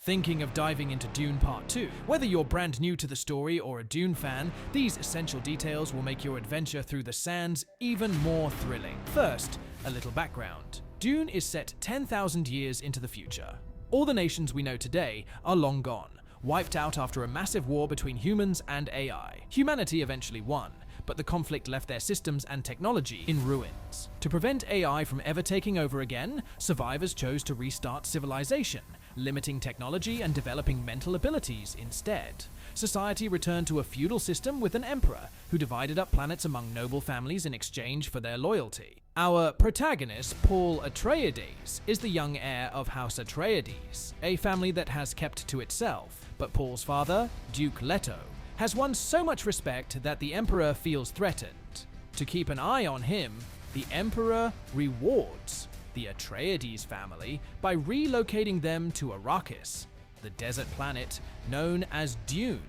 Thinking of diving into Dune Part 2? Whether you're brand new to the story or a Dune fan, these essential details will make your adventure through the sands even more thrilling. First, a little background. Dune is set 10,000 years into the future. All the nations we know today are long gone, wiped out after a massive war between humans and AI. Humanity eventually won, but the conflict left their systems and technology in ruins. To prevent AI from ever taking over again, survivors chose to restart civilization, limiting technology and developing mental abilities instead. Society returned to a feudal system with an emperor who divided up planets among noble families in exchange for their loyalty. Our protagonist, Paul Atreides, is the young heir of House Atreides, a family that has kept to itself. But Paul's father, Duke Leto, has won so much respect that the emperor feels threatened. To keep an eye on him, the emperor rewards the Atreides family by relocating them to Arrakis, the desert planet known as Dune.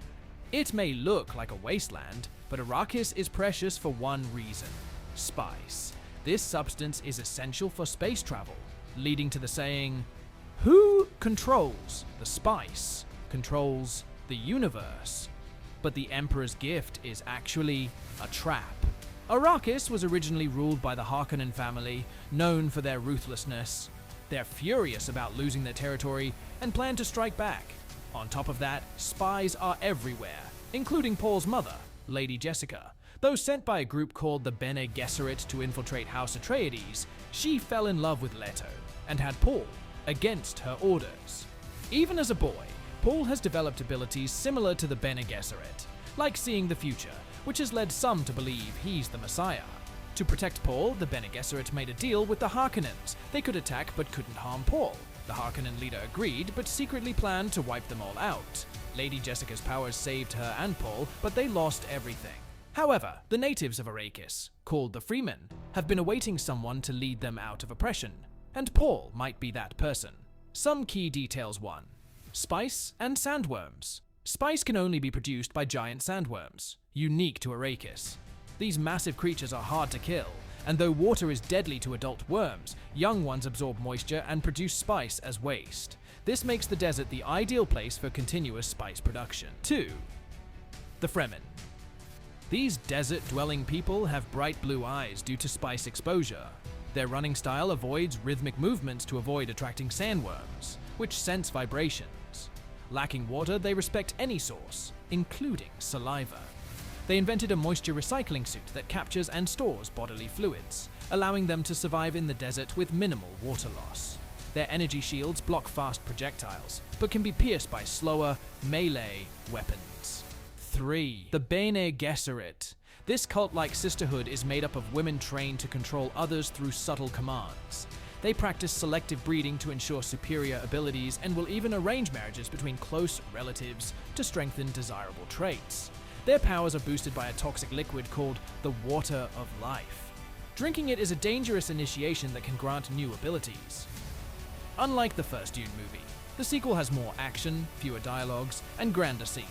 It may look like a wasteland, but Arrakis is precious for one reason: spice. This substance is essential for space travel, leading to the saying, "Who controls the spice controls the universe." But the Emperor's gift is actually a trap. Arrakis was originally ruled by the Harkonnen family, known for their ruthlessness. They're furious about losing their territory and plan to strike back. On top of that, spies are everywhere, including Paul's mother, Lady Jessica. Though sent by a group called the Bene Gesserit to infiltrate House Atreides, she fell in love with Leto and had Paul against her orders. Even as a boy, Paul has developed abilities similar to the Bene Gesserit, like seeing the future, which has led some to believe he's the Messiah. To protect Paul, the Bene Gesserit made a deal with the Harkonnens. They could attack but couldn't harm Paul. The Harkonnen leader agreed, but secretly planned to wipe them all out. Lady Jessica's powers saved her and Paul, but they lost everything. However, the natives of Arrakis, called the Freemen, have been awaiting someone to lead them out of oppression, and Paul might be that person. Some key details: 1. Spice and sandworms. Spice can only be produced by giant sandworms, unique to Arrakis. These massive creatures are hard to kill, and though water is deadly to adult worms, young ones absorb moisture and produce spice as waste. This makes the desert the ideal place for continuous spice production. 2. The Fremen. These desert-dwelling people have bright blue eyes due to spice exposure. Their running style avoids rhythmic movements to avoid attracting sandworms, which sense vibrations. Lacking water, they respect any source, including saliva. They invented a moisture recycling suit that captures and stores bodily fluids, allowing them to survive in the desert with minimal water loss. Their energy shields block fast projectiles, but can be pierced by slower, melee weapons. 3. The Bene Gesserit. This cult-like sisterhood is made up of women trained to control others through subtle commands. They practice selective breeding to ensure superior abilities and will even arrange marriages between close relatives to strengthen desirable traits. Their powers are boosted by a toxic liquid called the Water of Life. Drinking it is a dangerous initiation that can grant new abilities. Unlike the first Dune movie, the sequel has more action, fewer dialogues, and grander scenes.